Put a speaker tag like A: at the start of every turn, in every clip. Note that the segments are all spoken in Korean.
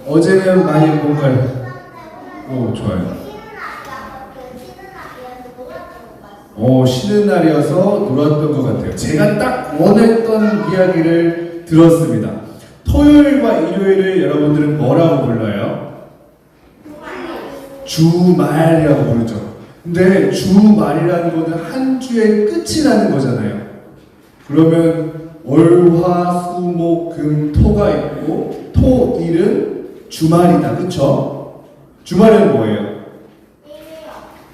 A: 어제는 많이 뭔가요? 오, 좋아요. 쉬는 날이어서 놀았던 것 같아요. 제가 딱 원했던 이야기를 들었습니다. 토요일과 일요일을 여러분들은 뭐라고 불러요? 주말이라고 부르죠. 근데 주말이라는 거는 한 주의 끝이라는 거잖아요. 그러면 월, 화, 수, 목, 금, 토가 있고 토, 일은 주말이다. 그쵸? 주말에는 뭐예요?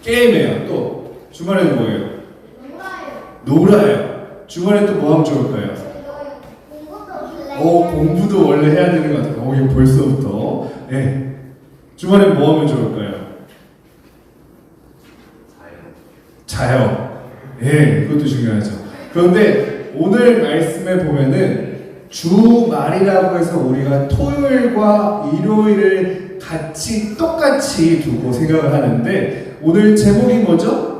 A: 게임이에요. 또 주말에는 뭐예요? 놀아요. 주말에 또 뭐 하면 좋을까요? 공부도 원래 해야 되는 것 같아요. 이거 벌써부터. 네. 주말에 뭐 하면 좋을까요? 자요. 예, 그것도 중요하죠. 그런데 오늘 말씀에 보면은 주말이라고 해서 우리가 토요일과 일요일을 똑같이 두고 생각을 하는데 오늘 제목이 뭐죠?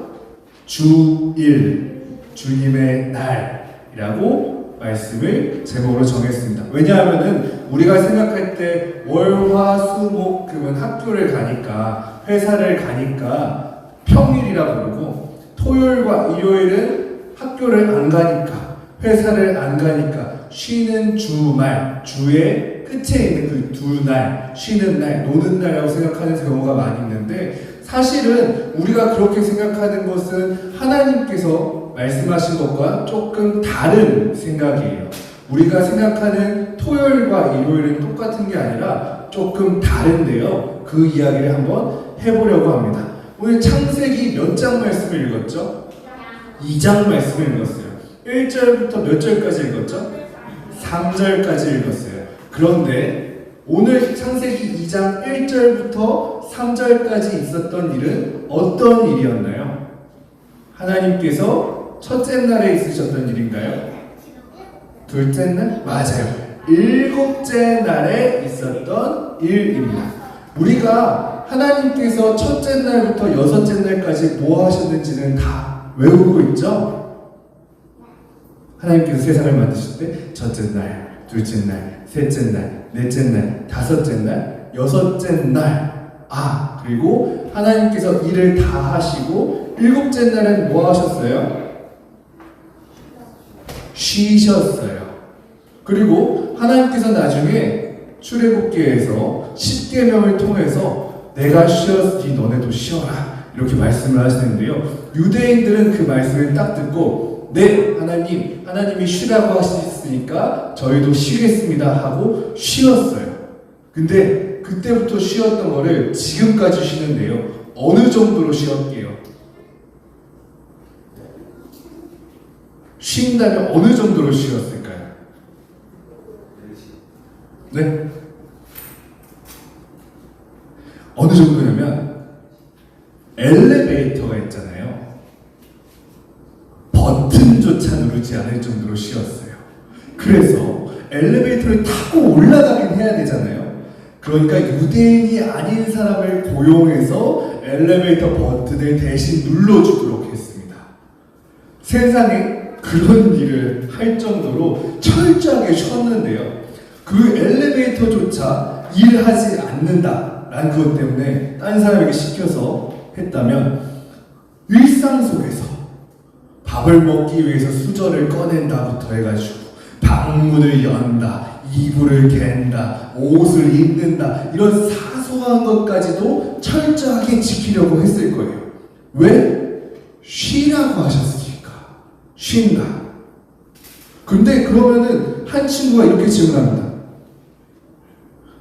A: 주일, 주님의 날이라고 말씀을 제목으로 정했습니다. 왜냐하면은 우리가 생각할 때 월, 화, 수, 목, 금은 학교를 가니까 회사를 가니까 평일이라 부르고 토요일과 일요일은 학교를 안 가니까 회사를 안 가니까 쉬는 주말, 주의 끝에 있는 그 두 날, 쉬는 날, 노는 날이라고 생각하는 경우가 많이 있는데 사실은 우리가 그렇게 생각하는 것은 하나님께서 말씀하신 것과 조금 다른 생각이에요. 우리가 생각하는 토요일과 일요일은 똑같은 게 아니라 조금 다른데요. 그 이야기를 한번 해보려고 합니다. 오늘 창세기 몇 장 말씀을 읽었죠? 2장 말씀을 읽었어요. 1절부터 몇 절까지 읽었죠? 3절까지 읽었어요. 그런데 오늘 창세기 2장 1절부터 3절까지 있었던 일은 어떤 일이었나요? 하나님께서 첫째 날에 있으셨던 일인가요? 둘째 날? 맞아요. 일곱째 날에 있었던 일입니다. 우리가 하나님께서 첫째 날부터 여섯째 날까지 뭐 하셨는지는 다 외우고 있죠? 하나님께서 세상을 만드실 때 첫째 날, 둘째 날, 셋째 날, 넷째 날, 다섯째 날, 여섯째 날. 그리고 하나님께서 일을 다 하시고 일곱째 날은 뭐 하셨어요? 쉬셨어요. 그리고 하나님께서 나중에 출애굽기에서 십계명을 통해서 내가 쉬었으니 너네도 쉬어라 이렇게 말씀을 하시는데요. 유대인들은 그 말씀을 딱 듣고 네 하나님이 쉬라고 하셨으니까 저희도 쉬겠습니다 하고 쉬었어요. 근데 그때부터 쉬었던 거를 지금까지 쉬는데요. 어느 정도로 쉬었게요? 쉰다면 어느 정도로 쉬었을까요? 네? 어느 정도냐면 엘리베이터가 있잖아요. 버튼조차 누르지 않을 정도로 쉬었어요. 그래서 엘리베이터를 타고 올라가긴 해야 되잖아요. 그러니까 유대인이 아닌 사람을 고용해서 엘리베이터 버튼을 대신 눌러주도록 했습니다. 세상에 그런 일을 할 정도로 철저하게 쉬었는데요. 그 엘리베이터조차 일하지 않는다라는 것 때문에 다른 사람에게 시켜서 했다면 일상 속에서 밥을 먹기 위해서 수저를 꺼낸다부터 해가지고 방문을 연다, 이불을 갠다, 옷을 입는다 이런 사소한 것까지도 철저하게 지키려고 했을 거예요. 왜? 쉬라고 하셨으니까. 쉰다. 근데 그러면은 한 친구가 이렇게 질문합니다.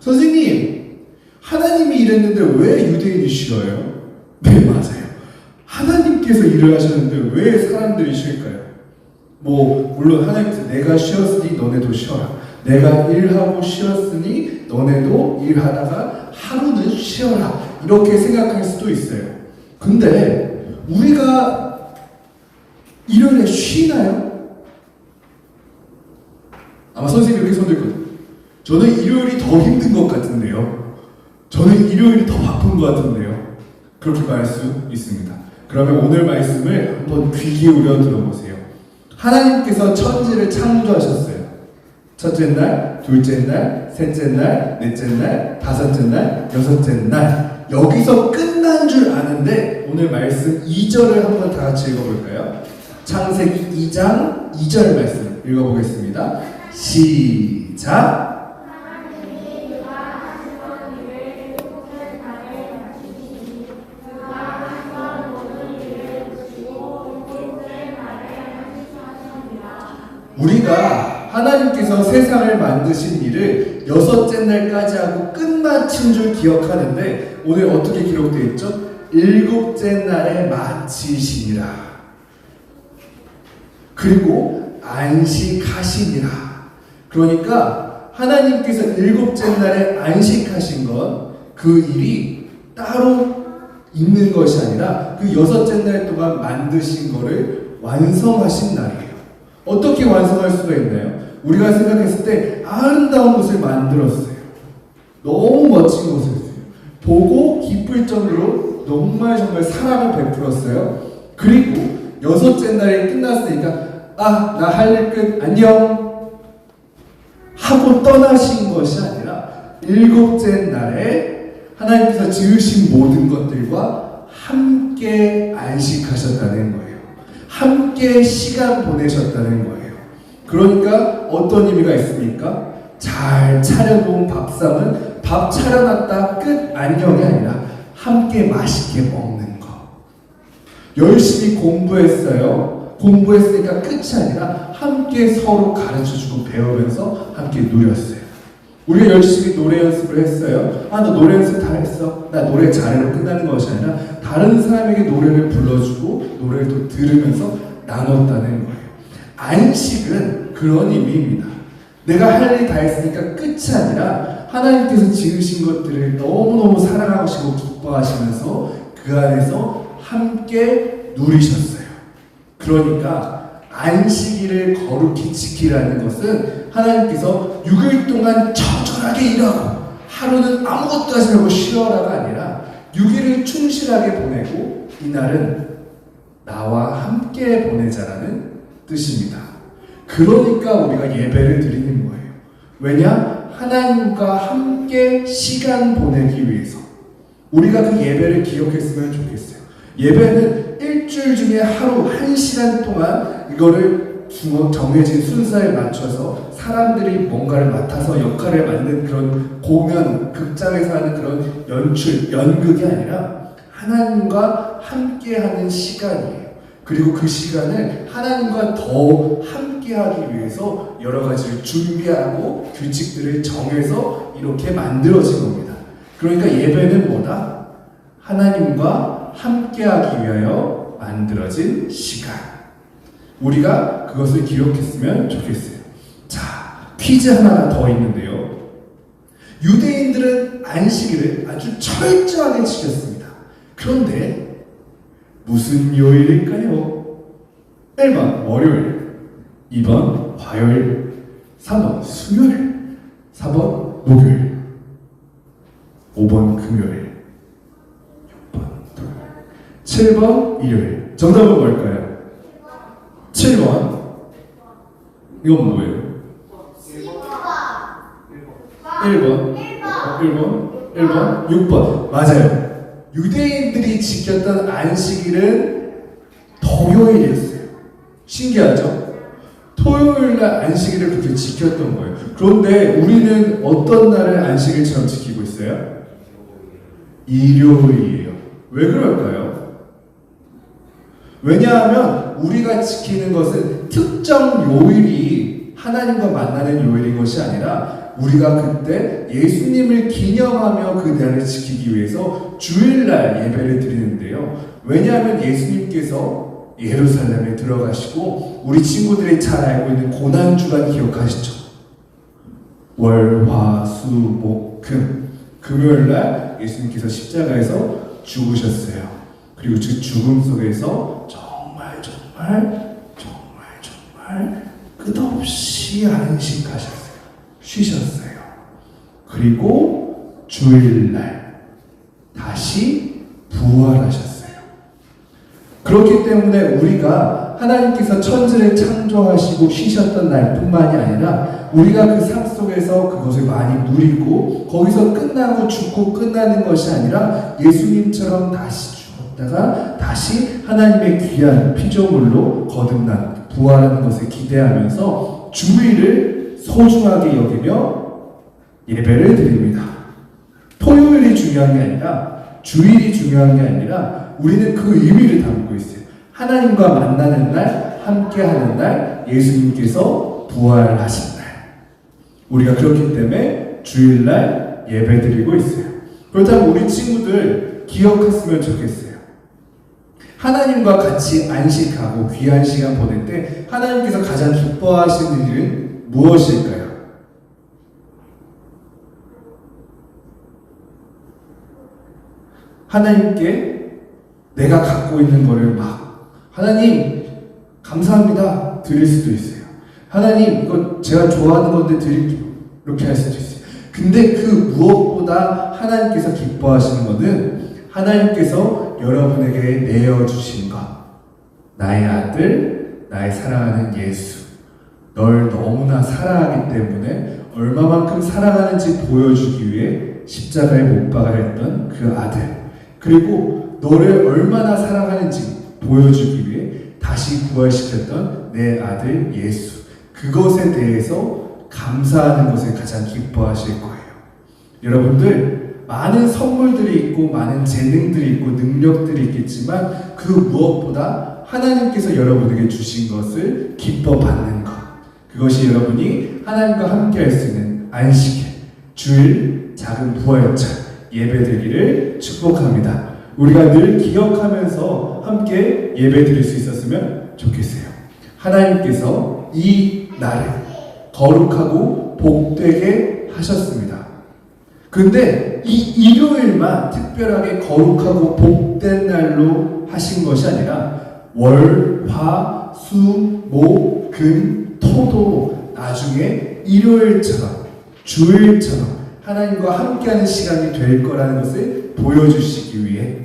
A: 선생님, 하나님이 일했는데 왜 유대인이 쉬어요? 네, 맞아요. 하나님께서 일을 하셨는데 왜 사람들이 쉴까요? 물론 하나님께서 내가 쉬었으니 너네도 쉬어라. 내가 일하고 쉬었으니 너네도 일하다가 하루는 쉬어라. 이렇게 생각할 수도 있어요. 근데 우리가 일요일에 쉬나요? 아마 선생님이 이렇게 손들거든요. 저는 일요일이 더 힘든 것 같은데요. 저는 일요일이 더 바쁜 것 같은데요. 그렇게 말할 수 있습니다. 그러면 오늘 말씀을 한번 귀 기울여 들어보세요. 하나님께서 천지를 창조하셨어요. 첫째 날, 둘째 날, 셋째 날, 넷째 날, 다섯째 날, 여섯째 날. 여기서 끝난 줄 아는데 오늘 말씀 2절을 한번 다 같이 읽어볼까요? 창세기 2장 2절 말씀 읽어보겠습니다. 시작! 우리가 하나님께서 세상을 만드신 일을 여섯째 날까지 하고 끝마친 줄 기억하는데 오늘 어떻게 기록되어 있죠? 일곱째 날에 마치시니라. 그리고 안식하시니라. 그러니까 하나님께서 일곱째 날에 안식하신 건 그 일이 따로 있는 것이 아니라 그 여섯째 날 동안 만드신 거를 완성하신 날이에요. 어떻게 완성할 수가 있나요? 우리가 생각했을 때 아름다운 곳을 만들었어요. 너무 멋진 곳이었어요. 보고 기쁠 정도로 정말 사랑을 베풀었어요. 그리고 여섯째 날이 끝났으니까 나 할 일 끝, 안녕 하고 떠나신 것이 아니라 일곱째 날에 하나님께서 지으신 모든 것들과 함께 안식하셨다는 거예요. 함께 시간 보내셨다는 거예요. 그러니까 어떤 의미가 있습니까? 잘 차려놓은 밥상은 밥 차려놨다 끝 안녕이 아니라 함께 맛있게 먹는 거. 열심히 공부했어요. 공부했으니까 끝이 아니라 함께 서로 가르쳐주고 배우면서 함께 누렸어요. 우리가 열심히 노래 연습을 했어요. 너 노래 연습 다 했어. 나 노래 잘해로 끝나는 것이 아니라 다른 사람에게 노래를 불러주고 노래를 또 들으면서 나눴다는 거예요. 안식은 그런 의미입니다. 내가 할 일 다 했으니까 끝이 아니라 하나님께서 지으신 것들을 너무너무 사랑하시고 기뻐하시면서 그 안에서 함께 누리셨어요. 그러니까 안식일을 거룩히 지키라는 것은 하나님께서 6일 동안 처절하게 일하고 하루는 아무것도 하지 말고 쉬어라가 아니라 6일을 충실하게 보내고 이날은 나와 함께 보내자라는 뜻입니다. 그러니까 우리가 예배를 드리는 거예요. 왜냐? 하나님과 함께 시간 보내기 위해서. 우리가 그 예배를 기억했으면 좋겠어요. 예배는 일주일 중에 하루 1시간 동안 이거를 정해진 순서에 맞춰서 사람들이 뭔가를 맡아서 역할을 맡는 그런 공연, 극장에서 하는 그런 연출, 연극이 아니라 하나님과 함께하는 시간이에요. 그리고 그 시간을 하나님과 더 함께하기 위해서 여러 가지를 준비하고 규칙들을 정해서 이렇게 만들어진 겁니다. 그러니까 예배는 뭐다? 하나님과 함께하기 위하여 만들어진 시간. 우리가 그것을 기억했으면 좋겠어요. 자, 퀴즈 하나 더 있는데요. 유대인들은 안식일을 아주 철저하게 지켰습니다. 그런데 무슨 요일일까요? 1번 월요일, 2번 화요일, 3번 수요일, 4번 목요일, 5번 금요일, 6번 토요일, 7번 일요일. 정답은 뭘까요? 7번. 이건 뭐예요? 1번, 6번. 맞아요. 유대인들이 지켰던 안식일은 토요일이었어요. 신기하죠? 토요일날 안식일을 그렇게 지켰던 거예요. 그런데 우리는 어떤 날을 안식일처럼 지키고 있어요? 일요일이에요. 왜 그럴까요? 왜냐하면 우리가 지키는 것은 특정 요일이 하나님과 만나는 요일인 것이 아니라 우리가 그때 예수님을 기념하며 그 날을 지키기 위해서 주일날 예배를 드리는데요. 왜냐하면 예수님께서 예루살렘에 들어가시고 우리 친구들이 잘 알고 있는 고난주간 기억하시죠? 월, 화, 수, 목, 금. 금요일날 예수님께서 십자가에서 죽으셨어요. 그리고 그 죽음 속에서 정말 끝없이 안식하셨어요. 쉬셨어요. 그리고 주일날 다시 부활하셨어요. 그렇기 때문에 우리가 하나님께서 천지를 창조하시고 쉬셨던 날뿐만이 아니라 우리가 그 삶 속에서 그것을 많이 누리고 거기서 끝나고 죽고 끝나는 것이 아니라 예수님처럼 다시 죽었다가 다시 하나님의 귀한 피조물로 거듭난 부활하는 것을 기대하면서 주일을 소중하게 여기며 예배를 드립니다. 토요일이 중요한 게 아니라 주일이 중요한 게 아니라 우리는 그 의미를 담고 있어요. 하나님과 만나는 날, 함께하는 날, 예수님께서 부활하신 날. 우리가 그렇기 때문에 주일날 예배드리고 있어요. 그렇다면 우리 친구들 기억했으면 좋겠어요. 하나님과 같이 안식하고 귀한 시간 보낼 때 하나님께서 가장 기뻐하시는 일은 무엇일까요? 하나님께 내가 갖고 있는 거를 막 하나님 감사합니다 드릴 수도 있어요. 하나님 이거 제가 좋아하는 건데 드릴게요 이렇게 할 수도 있어요. 근데 그 무엇보다 하나님께서 기뻐하시는 것은 하나님께서 여러분에게 내어주신 것, 나의 아들, 나의 사랑하는 예수, 널 너무나 사랑하기 때문에 얼마만큼 사랑하는지 보여주기 위해 십자가에 못 박아냈던 그 아들, 그리고 너를 얼마나 사랑하는지 보여주기 위해 다시 부활시켰던 내 아들 예수, 그것에 대해서 감사하는 것을 가장 기뻐하실 거예요. 여러분들 많은 선물들이 있고 많은 재능들이 있고 능력들이 있겠지만 그 무엇보다 하나님께서 여러분에게 주신 것을 기뻐 받는 것, 그것이 여러분이 하나님과 함께 할 수 있는 안식일, 주일, 작은 부활절 예배드리기를 축복합니다. 우리가 늘 기억하면서 함께 예배드릴 수 있었으면 좋겠어요. 하나님께서 이 날을 거룩하고 복되게 하셨습니다. 근데 이 일요일만 특별하게 거룩하고 복된 날로 하신 것이 아니라 월, 화, 수, 목, 금, 토도 나중에 일요일처럼 주일처럼 하나님과 함께하는 시간이 될 거라는 것을 보여주시기 위해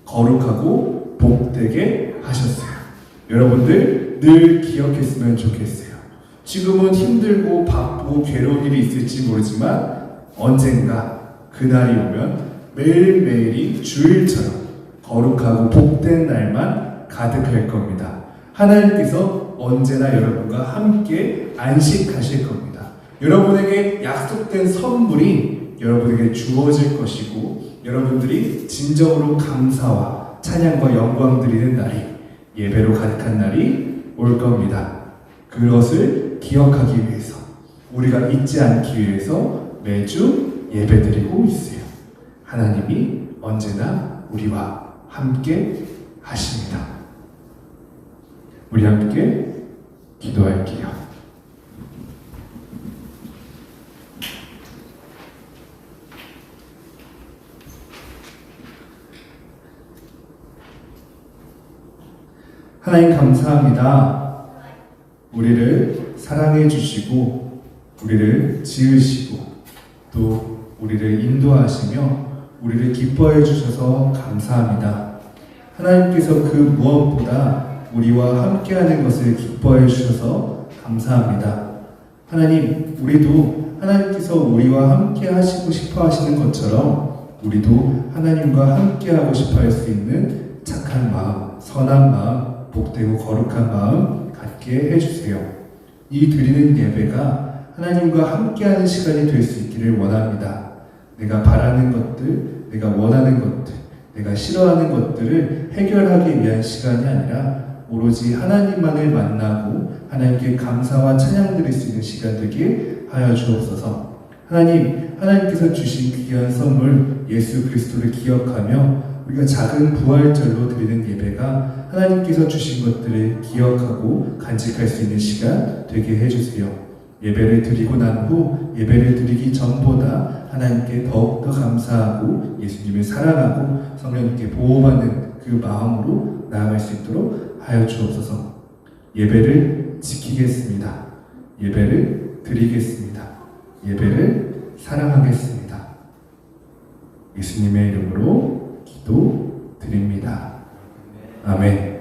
A: 거룩하고 복되게 하셨어요. 여러분들 늘 기억했으면 좋겠어요. 지금은 힘들고 바쁘고 괴로운 일이 있을지 모르지만 언젠가 그날이 오면 매일매일이 주일처럼 거룩하고 복된 날만 가득할 겁니다. 하나님께서 언제나 여러분과 함께 안식하실 겁니다. 여러분에게 약속된 선물이 여러분에게 주어질 것이고 여러분들이 진정으로 감사와 찬양과 영광 드리는 날이, 예배로 가득한 날이 올 겁니다. 그것을 기억하기 위해서, 우리가 잊지 않기 위해서 매주 예배드리고 있어요. 하나님이 언제나 우리와 함께 하십니다. 우리 함께 기도할게요. 하나님 감사합니다. 우리를 사랑해 주시고 우리를 지으시고 또 우리를 인도하시며 우리를 기뻐해 주셔서 감사합니다. 하나님께서 그 무엇보다 우리와 함께하는 것을 기뻐해 주셔서 감사합니다. 하나님, 우리도 하나님께서 우리와 함께 하시고 싶어 하시는 것처럼 우리도 하나님과 함께 하고 싶어 할 수 있는 착한 마음, 선한 마음, 복되고 거룩한 마음 갖게 해주세요. 이 드리는 예배가 하나님과 함께하는 시간이 될 수 있기를 원합니다. 내가 바라는 것들, 내가 원하는 것들, 내가 싫어하는 것들을 해결하기 위한 시간이 아니라 오로지 하나님만을 만나고 하나님께 감사와 찬양 드릴 수 있는 시간 되게 하여 주옵소서. 하나님께서 주신 귀한 선물 예수 그리스도를 기억하며 우리가 작은 부활절로 드리는 예배가 하나님께서 주신 것들을 기억하고 간직할 수 있는 시간 되게 해주세요. 예배를 드리고 난 후 예배를 드리기 전보다 하나님께 더욱더 감사하고 예수님을 사랑하고 성령님께 보호받는 그 마음으로 나아갈 수 있도록 하여 주옵소서. 예배를 지키겠습니다. 예배를 드리겠습니다. 예배를 사랑하겠습니다. 예수님의 이름으로 기도드립니다. 아멘.